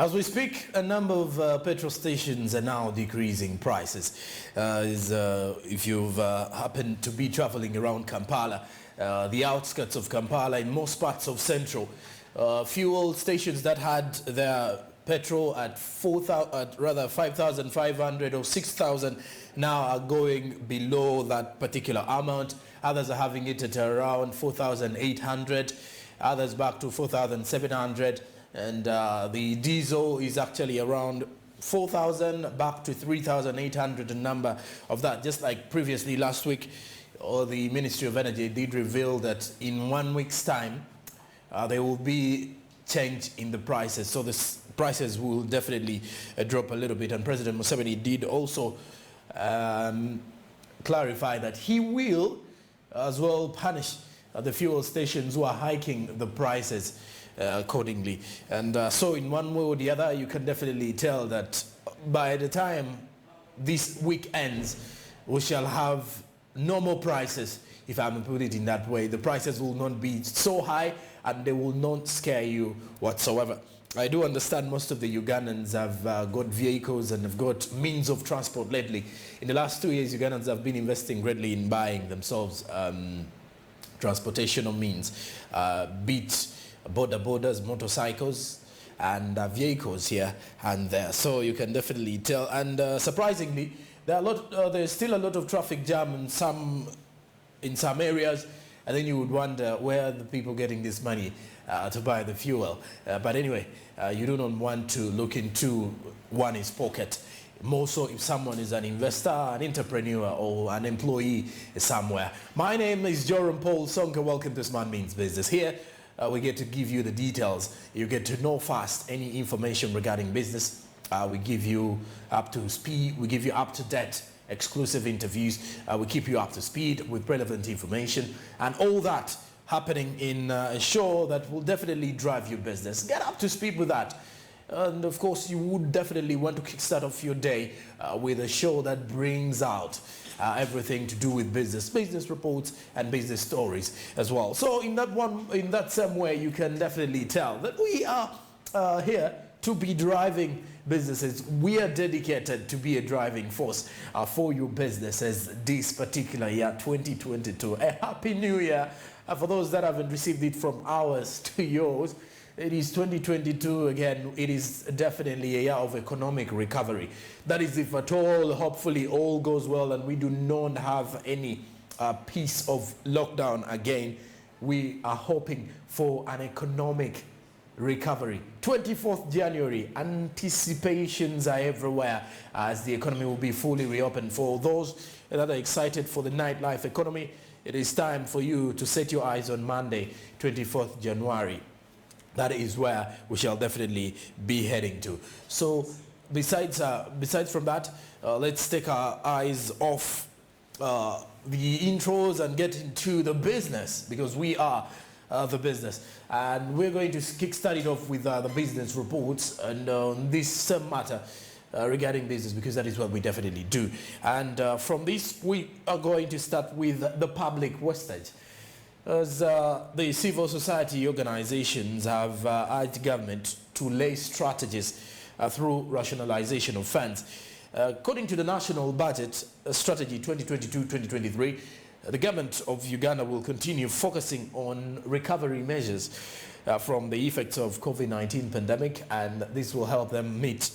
As we speak, a number of petrol stations are now decreasing prices. If you've happened to be traveling around Kampala, the outskirts of Kampala, in most parts of central, fuel stations that had their petrol at 5,500 or 6,000 now are going below that particular amount. Others are having it at around 4,800, others back to 4,700. And the diesel is actually around 4,000 back to 3,800, a number of that. Just like previously last week, the Ministry of Energy did reveal that in 1 week's time, there will be change in the prices. So the prices will definitely drop a little bit. And President Museveni did also clarify that he will as well punish the fuel stations who are hiking the prices accordingly. And so in one way or the other, you can definitely tell that by the time this week ends, we shall have normal prices, if I may put it in that way. The prices will not be so high and they will not scare you whatsoever. I do understand most of the Ugandans have got vehicles and have got means of transport lately. In the last 2 years, Ugandans have been investing greatly in buying themselves transportational means, be it borders, motorcycles, and vehicles here and there. So you can definitely tell. And surprisingly, there's still a lot of traffic jam in some areas, and then you would wonder where are the people getting this money to buy the fuel. But anyway, you do not want to look into one's pocket. More so if someone is an investor, an entrepreneur, or an employee somewhere. My name is Joram Paul Sonka. Welcome to Smart Means Business. Here, we get to give you the details. You get to know fast any information regarding business. We give you up to speed. We give you up to date exclusive interviews. We keep you up to speed with relevant information and all that happening in a show that will definitely drive your business. Get up to speed with that. And of course, you would definitely want to kickstart off your day with a show that brings out everything to do with business reports and business stories as well. So in that same way, you can definitely tell that we are here to be driving businesses. We are dedicated to be a driving force for your businesses this particular year, 2022. A happy new year. For those that haven't received it from ours to yours, it is 2022 again. It is definitely a year of economic recovery. That is, if at all, hopefully all goes well and we do not have any piece of lockdown again. We are hoping for an economic recovery. 24th January, anticipations are everywhere as the economy will be fully reopened. For those that are excited for the nightlife economy, it is time for you to set your eyes on Monday, 24th January. That is where we shall definitely be heading to. So besides from that, let's take our eyes off the intros and get into the business, because we are the business. And we're going to kickstart it off with the business reports and this same matter regarding business, because that is what we definitely do. And from this, we are going to start with the public wastage. As the civil society organizations have urged government to lay strategies through rationalization of funds. According to the National Budget Strategy 2022-2023, the government of Uganda will continue focusing on recovery measures from the effects of COVID-19 pandemic, and this will help them meet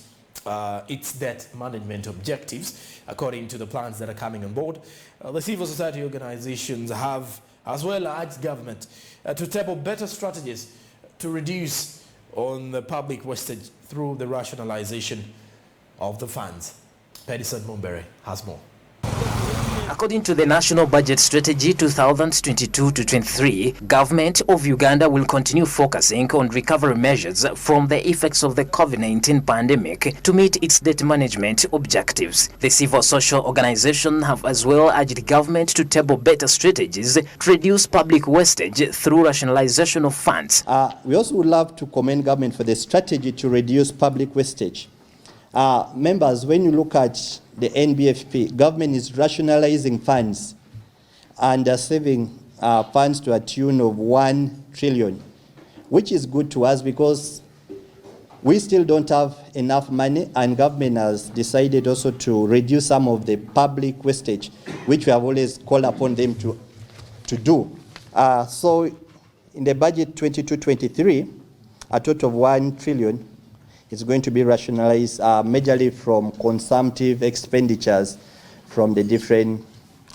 its debt management objectives according to the plans that are coming on board. The civil society organizations have as well urged government to table better strategies to reduce on the public wastage through the rationalization of the funds. Pedison Mumbere has more. According to the National Budget Strategy 2022-23, Government of Uganda will continue focusing on recovery measures from the effects of the COVID-19 pandemic to meet its debt management objectives. The civil social organization have as well urged government to table better strategies to reduce public wastage through rationalization of funds. We also would love to commend government for the strategy to reduce public wastage. Members, when you look at the NBFP, government is rationalizing funds and saving funds to a tune of 1 trillion, which is good to us because We still don't have enough money, and government has decided also to reduce some of the public wastage, which we have always called upon them to do. So in the budget 22-23, a total of 1 trillion is going to be rationalized majorly from consumptive expenditures from the different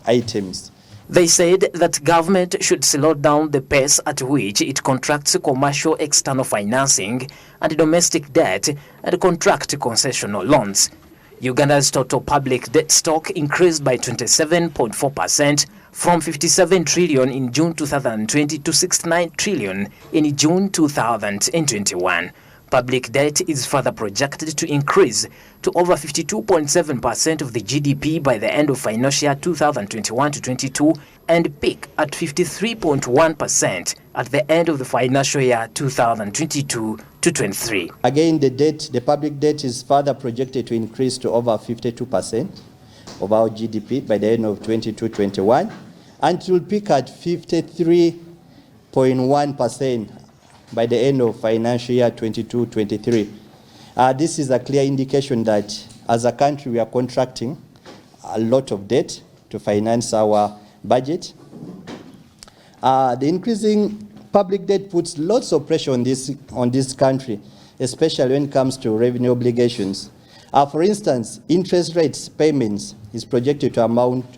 items. They said that government should slow down the pace at which it contracts commercial external financing and domestic debt and contract concessional loans. Uganda's total public debt stock increased by 27.4% from 57 trillion in June 2020 to 69 trillion in June 2021. Public debt is further projected to increase to over 52.7% of the GDP by the end of financial year 2021-22 and peak at 53.1% at the end of the financial year 2022-23. Again, the public debt is further projected to increase to over 52% of our GDP by the end of 22-21, and it will peak at 53.1% by the end of financial year 22-23. This is a clear indication that as a country we are contracting a lot of debt to finance our budget. The increasing public debt puts lots of pressure on this country, especially when it comes to revenue obligations. For instance, interest rates payments is projected to amount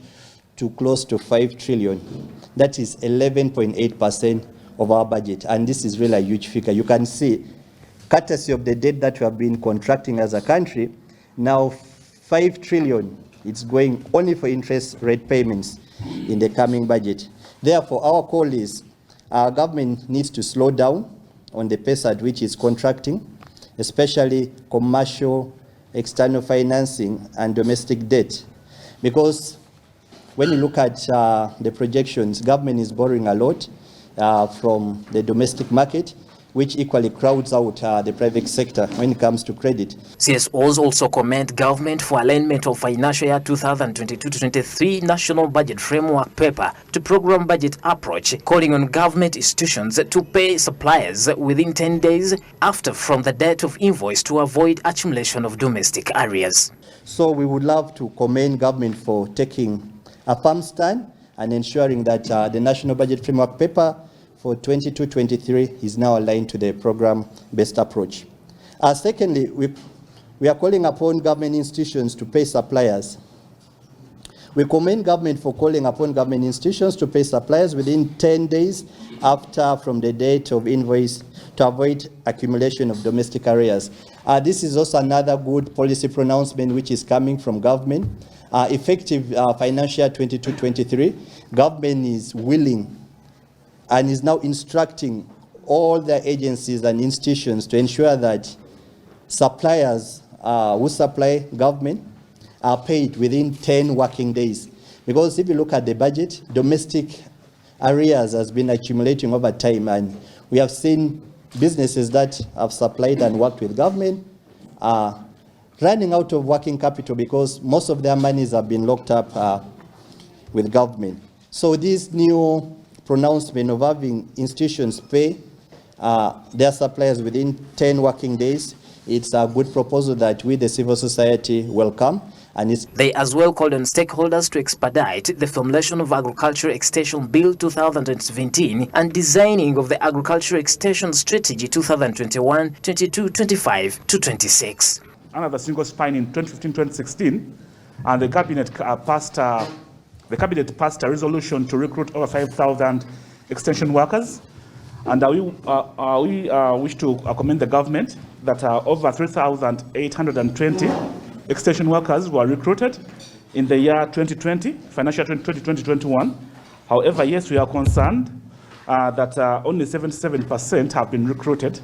to close to 5 trillion. That is 11.8% of our budget, and this is really a huge figure. You can see, courtesy of the debt that we have been contracting as a country, now 5 trillion, it's going only for interest rate payments in the coming budget. Therefore, our call is our government needs to slow down on the pace at which it's contracting, especially commercial, external financing and domestic debt. Because when you look at the projections, government is borrowing a lot from the domestic market, which equally crowds out the private sector when it comes to credit. CSOs also commend government for alignment of financial year 2022-23 National Budget Framework paper to program budget approach, calling on government institutions to pay suppliers within 10 days after from the date of invoice to avoid accumulation of domestic arrears. So we would love to commend government for taking a firm stand and ensuring that the National Budget Framework paper for 22-23 is now aligned to the program-based approach. Secondly, we are calling upon government institutions to pay suppliers. We commend government for calling upon government institutions to pay suppliers within 10 days after from the date of invoice to avoid accumulation of domestic arrears. This is also another good policy pronouncement which is coming from government. Effective financial year 22-23, government is willing and is now instructing all the agencies and institutions to ensure that suppliers who supply government are paid within 10 working days. Because if you look at the budget, domestic arrears has been accumulating over time, and we have seen businesses that have supplied and worked with government running out of working capital because most of their monies have been locked up with government. So this new pronouncement of having institutions pay their suppliers within 10 working days, it's a good proposal that we, the civil society, welcome. And they as well called on stakeholders to expedite the formulation of Agriculture Extension Bill 2017 and designing of the Agriculture Extension Strategy 2021-22-25-26. Another single spine in 2015-2016, and the cabinet passed a resolution to recruit over 5,000 extension workers. And we wish to commend the government that over 3,820 extension workers were recruited in the year 2020, financial 2020-2021. However, yes, we are concerned that only 77% have been recruited.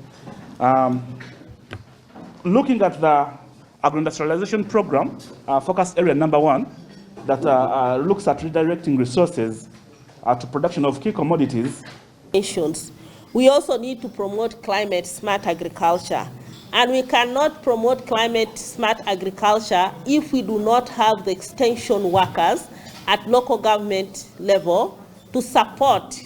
Looking at the agro-industrialization program, focus area number 1, that looks at redirecting resources to production of key commodities. We also need to promote climate-smart agriculture. And we cannot promote climate-smart agriculture if we do not have the extension workers at local government level to support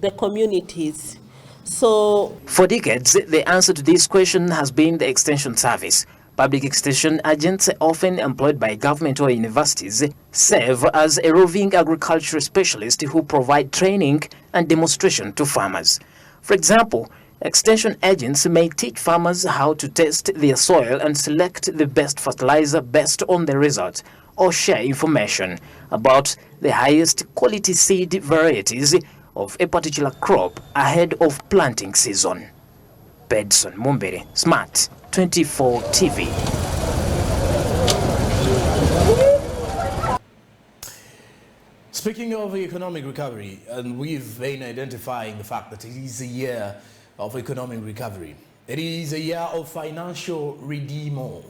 the communities. So For decades, the answer to this question has been the extension service. Public extension agents, often employed by government or universities, serve as a roving agricultural specialist who provide training and demonstration to farmers. For example, extension agents may teach farmers how to test their soil and select the best fertilizer based on the result, or share information about the highest quality seed varieties of a particular crop ahead of planting season. Bedson Mumbere, Smart 24 TV. Speaking of economic recovery, and we've been identifying the fact that it is a year of economic recovery. It is a year of financial redeeming.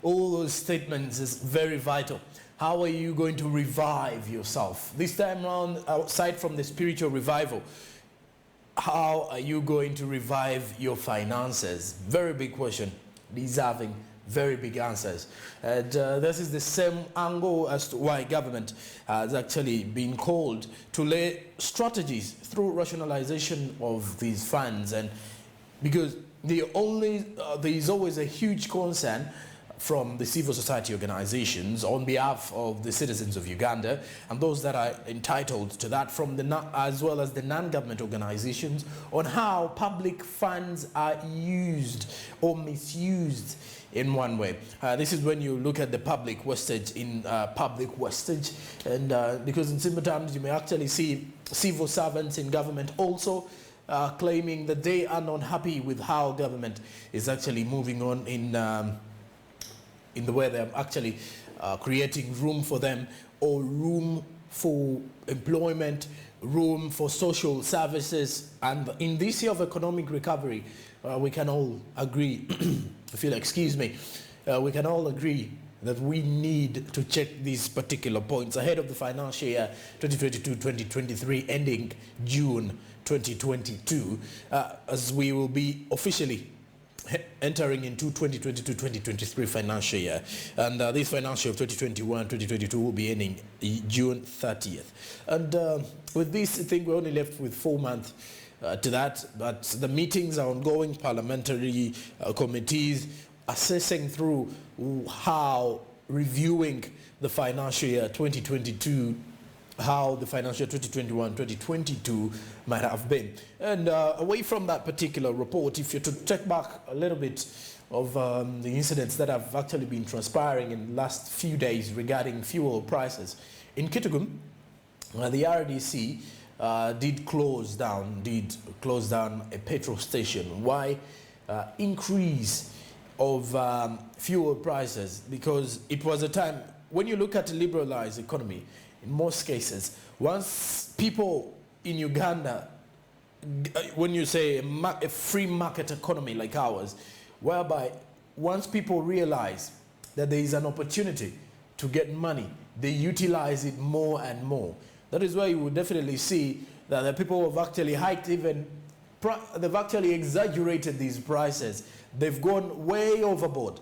All those statements is very vital. How are you going to revive yourself? This time around, aside from the spiritual revival, how are you going to revive your finances? Very big question, deserving very big answers. And this is the same angle as to why government has actually been called to lay strategies through rationalization of these funds. And because there is always a huge concern from the civil society organizations on behalf of the citizens of Uganda and those that are entitled to that, from the as well as the non-government organizations, on how public funds are used or misused in one way. This is when you look at the public wastage and because in simple terms you may actually see civil servants in government also claiming that they are not happy with how government is actually moving on in the way they're actually creating room for them, or room for employment, room for social services. And in this year of economic recovery, we can all agree, if you'll excuse me, we can all agree that we need to check these particular points ahead of the financial year 2022-2023 ending June 2022, as we will be officially entering into 2022-2023 financial year, and this financial year of 2021-2022 will be ending June 30th. And with this, I think we're only left with 4 months to that, but the meetings are ongoing, parliamentary committees assessing through how reviewing the financial year 2022, how the financial year 2021-2022 might have been. And away from that particular report, if you're to check back a little bit of the incidents that have actually been transpiring in the last few days regarding fuel prices, in Kitgum, the RDC did close down a petrol station. Why? Increase of fuel prices, because it was a time when you look at a liberalized economy. In most cases, once people in Uganda, when you say a free market economy like ours, whereby once people realize that there is an opportunity to get money, they utilize it more and more. That is why you will definitely see that the people have actually hiked they've actually exaggerated these prices. They've gone way overboard,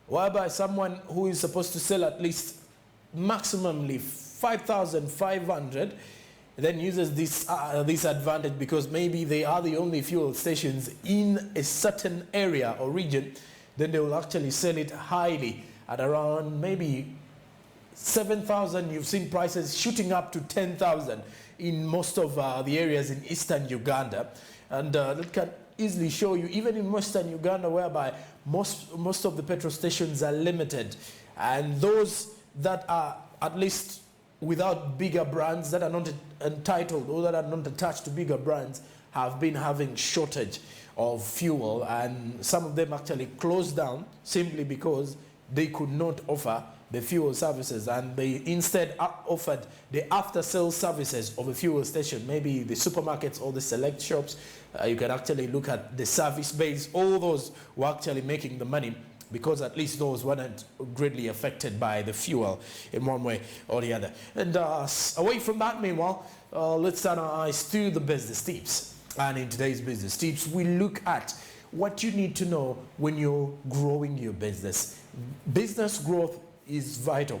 whereby someone who is supposed to sell at least maximally 5,500 then uses this advantage because maybe they are the only fuel stations in a certain area or region. Then they will actually sell it highly at around maybe 7,000. You've seen prices shooting up to 10,000 in most of the areas in eastern Uganda, and that can easily show you even in western Uganda, whereby most of the petrol stations are limited, and those that are at least without bigger brands, that are not entitled or that are not attached to bigger brands, have been having shortage of fuel, and some of them actually closed down simply because they could not offer the fuel services, and they instead offered the after-sales services of a fuel station, maybe the supermarkets or the select shops. You can actually look at the service base. All those were actually making the money, because at least those weren't greatly affected by the fuel in one way or the other. And away from that, meanwhile, let's turn our eyes to the business tips. And in today's business tips, we look at what you need to know when you're growing your business. Business growth is vital,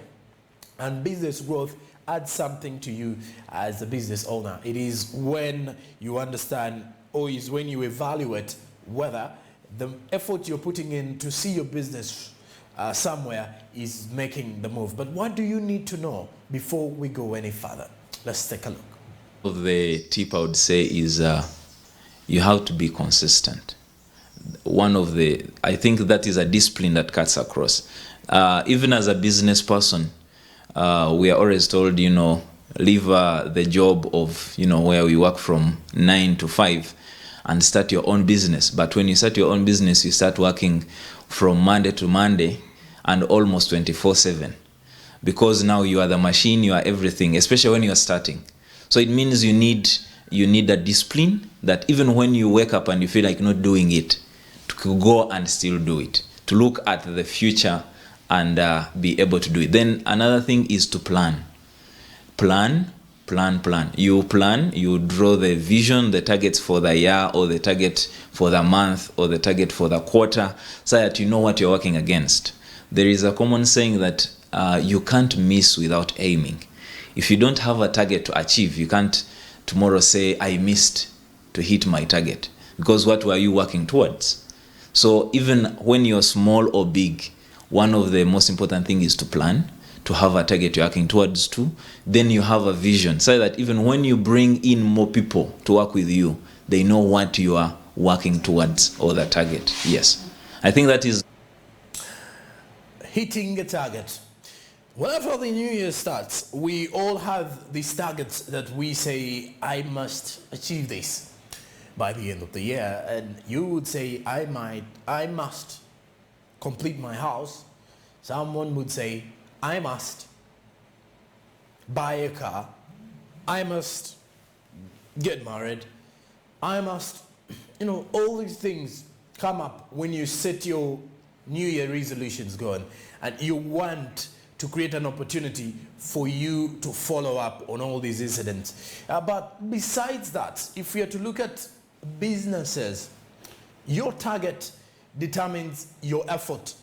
and business growth add something to you as a business owner. It is when you understand, or is when you evaluate whether the effort you're putting in to see your business somewhere is making the move. But what do you need to know before we go any further? Let's take a look. The tip I would say is you have to be consistent. I think that is a discipline that cuts across. Even as a business person, we are always told, leave the job of, where we work from 9 to 5 and start your own business. But when you start your own business, you start working from Monday to Monday and almost 24/7. Because now you are the machine, you are everything, especially when you are starting. So it means you need a discipline that even when you wake up and you feel like not doing it, to go and still do it, to look at the future and be able to do it. Then another thing is to plan. Plan. You plan, you draw the vision, the targets for the year or the target for the month or the target for the quarter so that you know what you're working against. There is a common saying that you can't miss without aiming. If you don't have a target to achieve, you can't tomorrow say, I missed to hit my target. Because what were you working towards? So even when you're small or big, one of the most important things is to plan, to have a target you're working towards to. Then you have a vision so that even when you bring in more people to work with you, they know what you are working towards or the target. Yes. I think that is hitting a target. Whenever the new year starts, we all have these targets that we say, I must achieve this by the end of the year. And you would say, I must complete my house. Someone would say, I must buy a car. I must get married. I must, all these things come up when you set your New Year resolutions going and you want to create an opportunity for you to follow up on all these incidents. But besides that, if we are to look at businesses, your target determines your effort,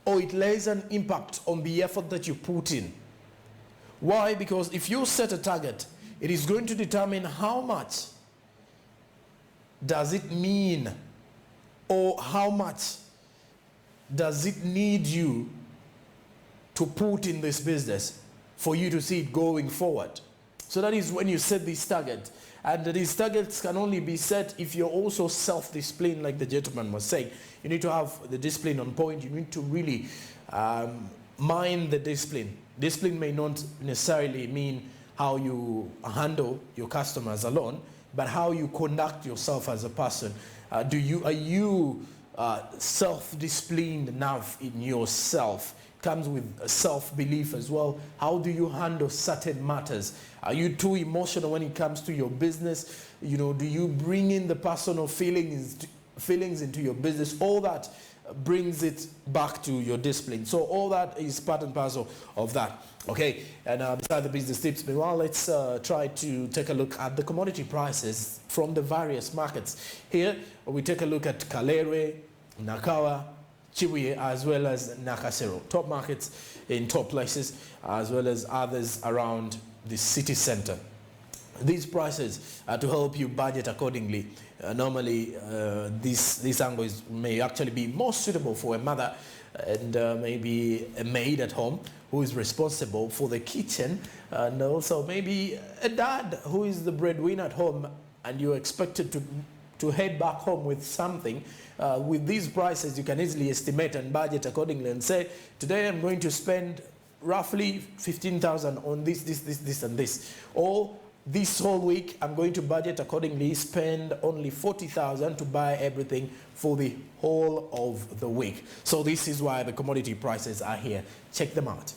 or it lays an impact on the effort that you put in. Why? Because if you set a target, it is going to determine how much does it mean, or how much does it need you to put in this business for you to see it going forward. So that is when you set these targets. And these targets can only be set if you're also self-disciplined, like the gentleman was saying. You need to have the discipline on point. You need to really mind the discipline. Discipline may not necessarily mean how you handle your customers alone, but how you conduct yourself as a person. Are you self-disciplined enough in yourself? Comes with self-belief as well. How do you handle certain matters? Are you too emotional when it comes to your business? Do you bring in the personal feelings into your business? All that brings it back to your discipline. So all that is part and parcel of that. Okay, and beside the business tips, meanwhile, let's try to take a look at the commodity prices from the various markets. Here, we take a look at Kalere, Nakawa, Chibuye, as well as Nakasero. Top markets in top places, as well as others around the city center. These prices are to help you budget accordingly. Normally, these angles may actually be more suitable for a mother and maybe a maid at home who is responsible for the kitchen, and also maybe a dad who is the breadwinner at home, and you're expected to head back home with something. With these prices, you can easily estimate and budget accordingly and say, today I'm going to spend roughly 15,000 on this and this. Or this whole week, I'm going to budget accordingly, spend only 40,000 to buy everything for the whole of the week. So this is why the commodity prices are here. Check them out.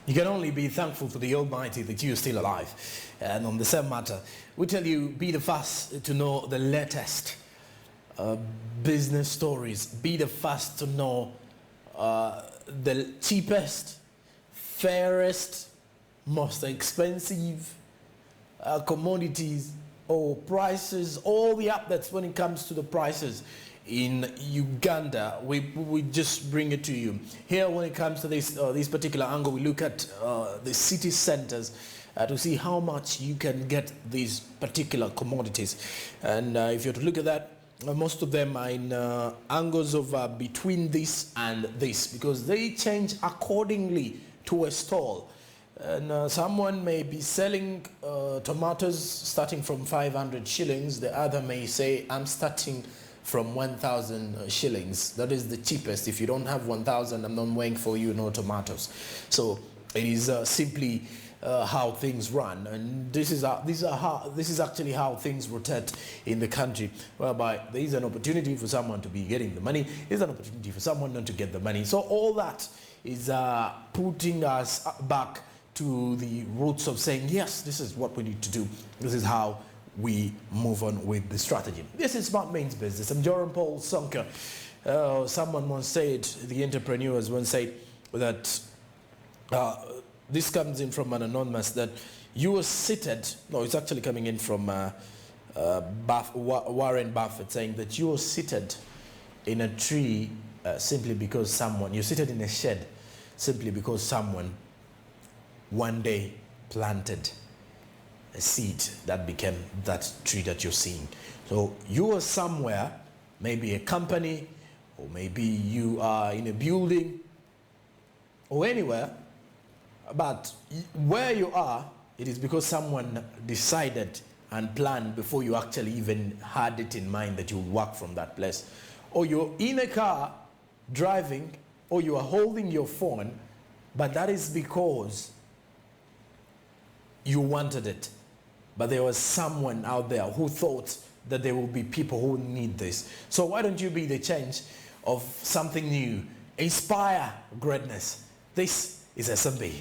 You can only be thankful to the Almighty that you're still alive. And on the same matter, we tell you, be the first to know the latest business stories. Be the first to know the cheapest, fairest, most expensive commodities or prices, all the updates when it comes to the prices in Uganda. We just bring it to you. Here, when it comes to this particular angle, we look at the city centers to see how much you can get these particular commodities. And if you're to look at that, most of them are in angles of between this and this, because they change accordingly to a stall. And someone may be selling tomatoes starting from 500 shillings. The other may say, I'm starting from 1,000 shillings. That is the cheapest. If you don't have 1,000, I'm not weighing for you no tomatoes. So it is simply how things run, and this is actually how things rotate in the country, whereby there is an opportunity for someone to be getting the money, there's an opportunity for someone not to get the money. So all that is putting us back to the roots of saying, yes, this is what we need to do. This is how we move on with the strategy. This is Smart Means Business. I'm Joram Paul Sonka. Someone once said, the entrepreneurs once said that this comes in from an anonymous, that you were seated, no, it's actually coming in from Warren Buffett, saying that you were seated in a tree simply because someone, you're seated in a shed simply because someone one day planted a seed that became that tree that you're seeing. So you were somewhere, maybe a company, or maybe you are in a building, or anywhere, but where you are, it is because someone decided and planned before you actually even had it in mind that you would work from that place. Or you're in a car driving, or you are holding your phone, but that is because you wanted it. But there was someone out there who thought that there will be people who need this. So why don't you be the change of something new? Inspire greatness. This is SMB.